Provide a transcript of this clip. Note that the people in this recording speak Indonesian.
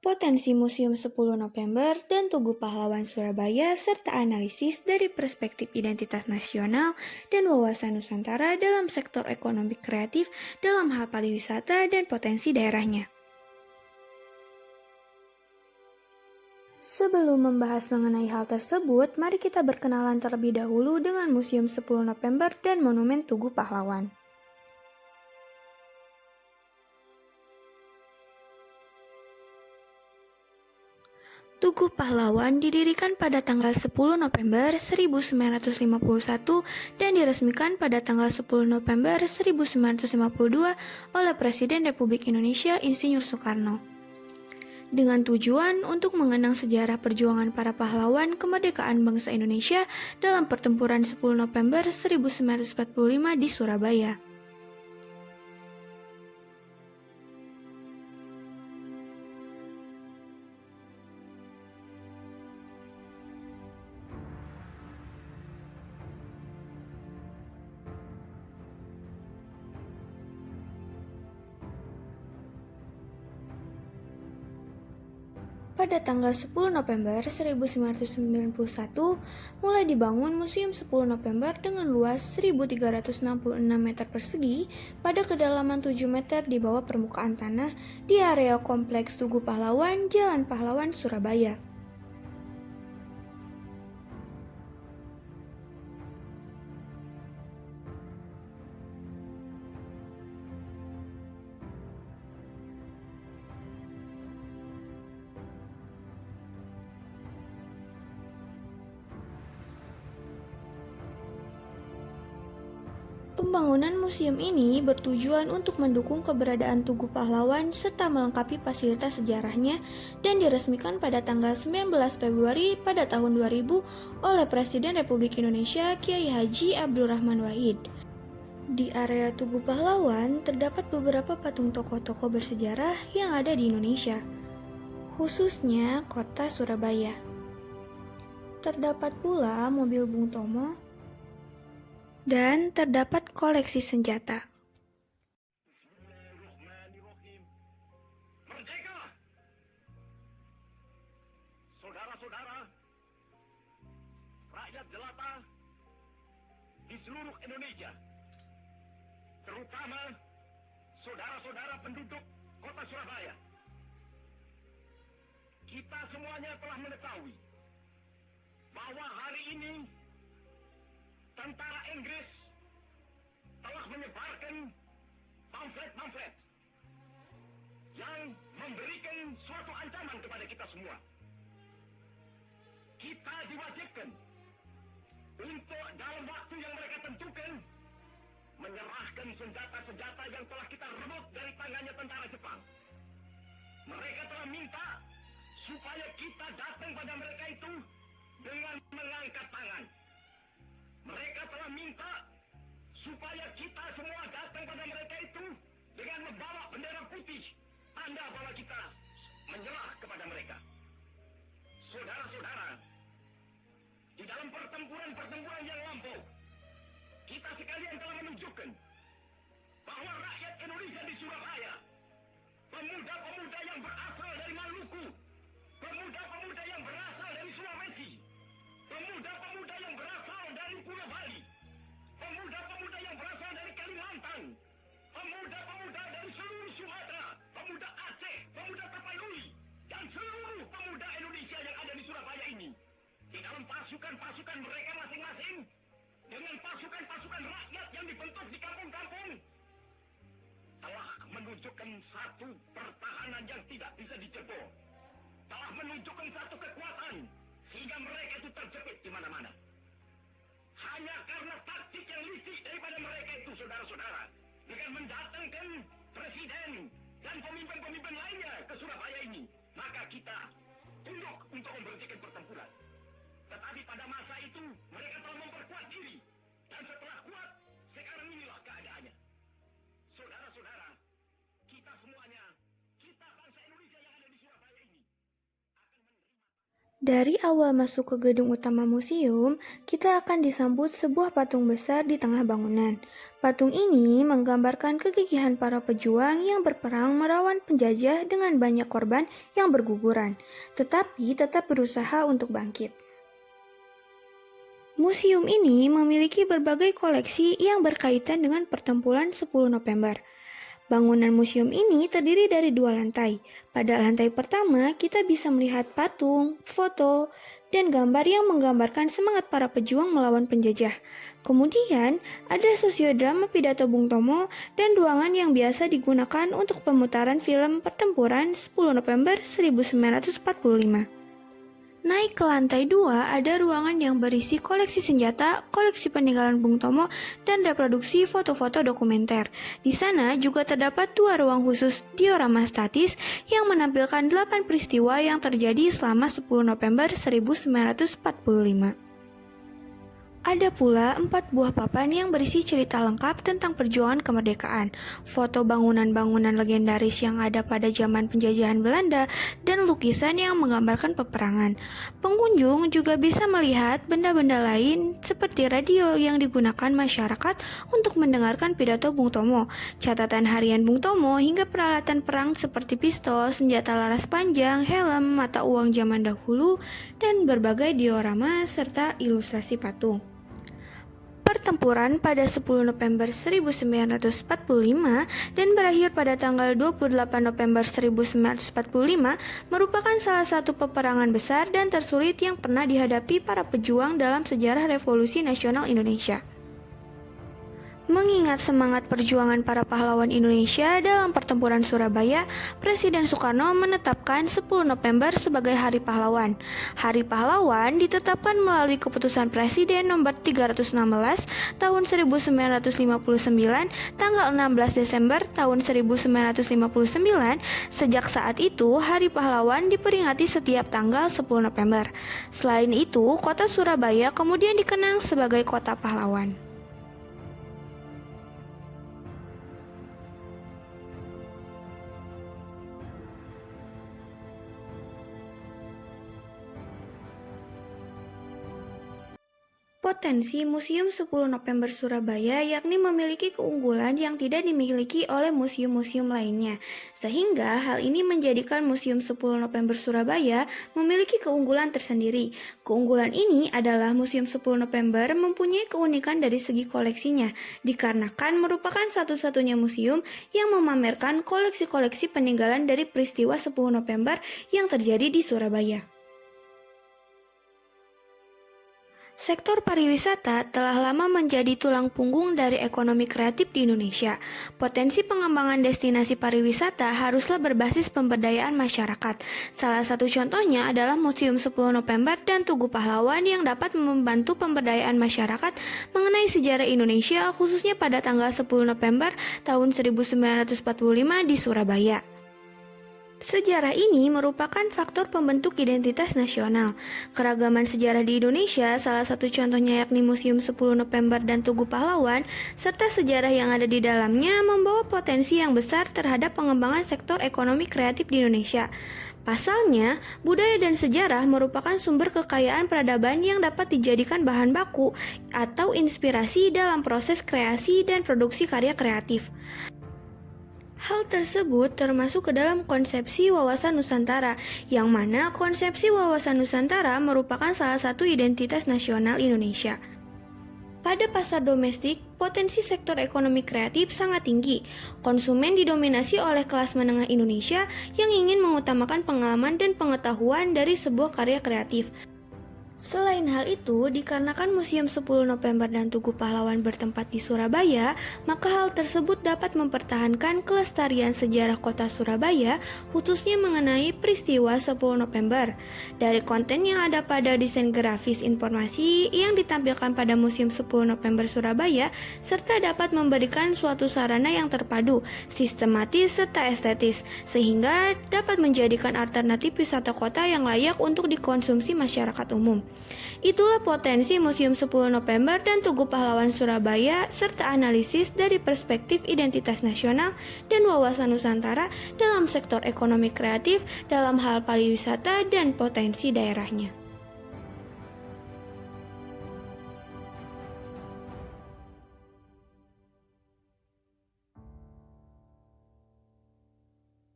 potensi Museum 10 November dan Tugu Pahlawan Surabaya, serta analisis dari perspektif identitas nasional dan wawasan Nusantara dalam sektor ekonomi kreatif dalam hal pariwisata dan potensi daerahnya. Sebelum membahas mengenai hal tersebut, mari kita berkenalan terlebih dahulu dengan Museum 10 November dan Monumen Tugu Pahlawan. Tugu Pahlawan didirikan pada tanggal 10 November 1951 dan diresmikan pada tanggal 10 November 1952 oleh Presiden Republik Indonesia Insinyur Soekarno. Dengan tujuan untuk mengenang sejarah perjuangan para pahlawan kemerdekaan bangsa Indonesia dalam pertempuran 10 November 1945 di Surabaya. Pada tanggal 10 November 1991, mulai dibangun Museum 10 November dengan luas 1.366 meter persegi pada kedalaman 7 meter di bawah permukaan tanah di area Kompleks Tugu Pahlawan, Jalan Pahlawan, Surabaya. Pembangunan museum ini bertujuan untuk mendukung keberadaan Tugu Pahlawan serta melengkapi fasilitas sejarahnya dan diresmikan pada tanggal 19 Februari pada tahun 2000 oleh Presiden Republik Indonesia Kiai Haji Abdurrahman Wahid. Di area Tugu Pahlawan terdapat beberapa patung tokoh-tokoh bersejarah yang ada di Indonesia, khususnya kota Surabaya. Terdapat pula mobil Bung Tomo, dan terdapat koleksi senjata. Merdeka! Saudara-saudara, rakyat jelata di seluruh Indonesia, terutama saudara-saudara penduduk kota Surabaya, kita semuanya telah mengetahui bahwa hari ini tentara Inggris telah menyebarkan pamflet-pamflet yang memberikan suatu ancaman kepada kita semua. Kita diwajibkan untuk dalam waktu yang mereka tentukan menyerahkan senjata-senjata yang telah kita rebut dari tangannya tentara Jepang. Mereka telah minta supaya kita datang pada mereka itu dengan mengangkat tangan. Mereka telah minta supaya kita semua datang pada mereka itu dengan membawa bendera putih, tanda bahwa kita menyerah kepada mereka. Saudara-saudara, di dalam pertempuran-pertempuran yang lampau, kita sekalian telah menunjukkan bahwa rakyat Indonesia di Surabaya, pemuda-pemuda yang berasal dari Maluku, pemuda-pemuda yang berasal dari Sulawesi, pemuda-pemuda yang berasal dari Pulau Bali, pemuda-pemuda yang berasal dari Kalimantan, pemuda-pemuda dari seluruh Sumatera, pemuda Aceh, pemuda Tapanuli, dan seluruh pemuda Indonesia yang ada di Surabaya ini, di dalam pasukan-pasukan mereka masing-masing, dengan pasukan-pasukan rakyat yang dibentuk di kampung-kampung, telah menunjukkan satu pertahanan yang tidak bisa dijebol, telah menunjukkan satu kekuatan sehingga mereka itu terjepit di mana-mana. Hanya karena taktik yang licik daripada mereka itu, saudara-saudara, dengan mendatangkan presiden dan pemimpin-pemimpin lainnya ke Surabaya ini, maka kita tunduk untuk memberhentikan pertempuran. Tetapi pada masa itu mereka telah memperkuat diri, dan setelah kuat, sekarang inilah keadaannya. Saudara-saudara, kita semuanya, kita bangsa Indonesia yang ada di Surabaya ini, akan menerima. Dari awal masuk ke gedung utama museum, kita akan disambut sebuah patung besar di tengah bangunan. Patung ini menggambarkan kegigihan para pejuang yang berperang melawan penjajah dengan banyak korban yang berguguran, tetapi tetap berusaha untuk bangkit. Museum ini memiliki berbagai koleksi yang berkaitan dengan pertempuran 10 November. Bangunan museum ini terdiri dari 2 lantai. Pada lantai pertama, kita bisa melihat patung, foto, dan gambar yang menggambarkan semangat para pejuang melawan penjajah. Kemudian, ada sosiodrama pidato Bung Tomo dan ruangan yang biasa digunakan untuk pemutaran film pertempuran 10 November 1945. Naik ke lantai 2, ada ruangan yang berisi koleksi senjata, koleksi peninggalan Bung Tomo, dan reproduksi foto-foto dokumenter. Di sana juga terdapat 2 ruang khusus diorama statis yang menampilkan 8 peristiwa yang terjadi selama 10 November 1945. Ada pula 4 buah papan yang berisi cerita lengkap tentang perjuangan kemerdekaan, foto bangunan-bangunan legendaris yang ada pada zaman penjajahan Belanda, dan lukisan yang menggambarkan peperangan. Pengunjung juga bisa melihat benda-benda lain seperti radio yang digunakan masyarakat untuk mendengarkan pidato Bung Tomo, catatan harian Bung Tomo, hingga peralatan perang seperti pistol, senjata laras panjang, helm, mata uang zaman dahulu, dan berbagai diorama serta ilustrasi patung. Pertempuran pada 10 November 1945 dan berakhir pada tanggal 28 November 1945 merupakan salah satu peperangan besar dan tersulit yang pernah dihadapi para pejuang dalam sejarah Revolusi Nasional Indonesia. Mengingat semangat perjuangan para pahlawan Indonesia dalam pertempuran Surabaya, Presiden Soekarno menetapkan 10 November sebagai Hari Pahlawan. Hari Pahlawan ditetapkan melalui keputusan Presiden nomor 316 tahun 1959 tanggal 16 Desember tahun 1959. Sejak saat itu, Hari Pahlawan diperingati setiap tanggal 10 November. Selain itu, kota Surabaya kemudian dikenang sebagai Kota Pahlawan. Potensi Museum 10 November Surabaya yakni memiliki keunggulan yang tidak dimiliki oleh museum-museum lainnya, sehingga hal ini menjadikan Museum 10 November Surabaya memiliki keunggulan tersendiri. Keunggulan ini adalah Museum 10 November mempunyai keunikan dari segi koleksinya, dikarenakan merupakan satu-satunya museum yang memamerkan koleksi-koleksi peninggalan dari peristiwa 10 November yang terjadi di Surabaya. Sektor pariwisata telah lama menjadi tulang punggung dari ekonomi kreatif di Indonesia. Potensi pengembangan destinasi pariwisata haruslah berbasis pemberdayaan masyarakat. Salah satu contohnya adalah Museum 10 November dan Tugu Pahlawan yang dapat membantu pemberdayaan masyarakat mengenai sejarah Indonesia, khususnya pada tanggal 10 November tahun 1945 di Surabaya. Sejarah ini merupakan faktor pembentuk identitas nasional. Keragaman sejarah di Indonesia, salah satu contohnya yakni Museum 10 November dan Tugu Pahlawan, serta sejarah yang ada di dalamnya membawa potensi yang besar terhadap pengembangan sektor ekonomi kreatif di Indonesia. Pasalnya, budaya dan sejarah merupakan sumber kekayaan peradaban yang dapat dijadikan bahan baku atau inspirasi dalam proses kreasi dan produksi karya kreatif. Hal tersebut termasuk ke dalam konsepsi wawasan Nusantara, yang mana konsepsi wawasan Nusantara merupakan salah satu identitas nasional Indonesia. Pada pasar domestik, potensi sektor ekonomi kreatif sangat tinggi. Konsumen didominasi oleh kelas menengah Indonesia yang ingin mengutamakan pengalaman dan pengetahuan dari sebuah karya kreatif. Selain hal itu, dikarenakan Museum 10 November dan Tugu Pahlawan bertempat di Surabaya, maka hal tersebut dapat mempertahankan kelestarian sejarah kota Surabaya, khususnya mengenai peristiwa 10 November. Dari konten yang ada pada desain grafis informasi yang ditampilkan pada Museum 10 November Surabaya, serta dapat memberikan suatu sarana yang terpadu, sistematis, serta estetis, sehingga dapat menjadikan alternatif wisata kota yang layak untuk dikonsumsi masyarakat umum. Itulah potensi Museum 10 November dan Tugu Pahlawan Surabaya serta analisis dari perspektif identitas nasional dan wawasan Nusantara dalam sektor ekonomi kreatif dalam hal pariwisata dan potensi daerahnya.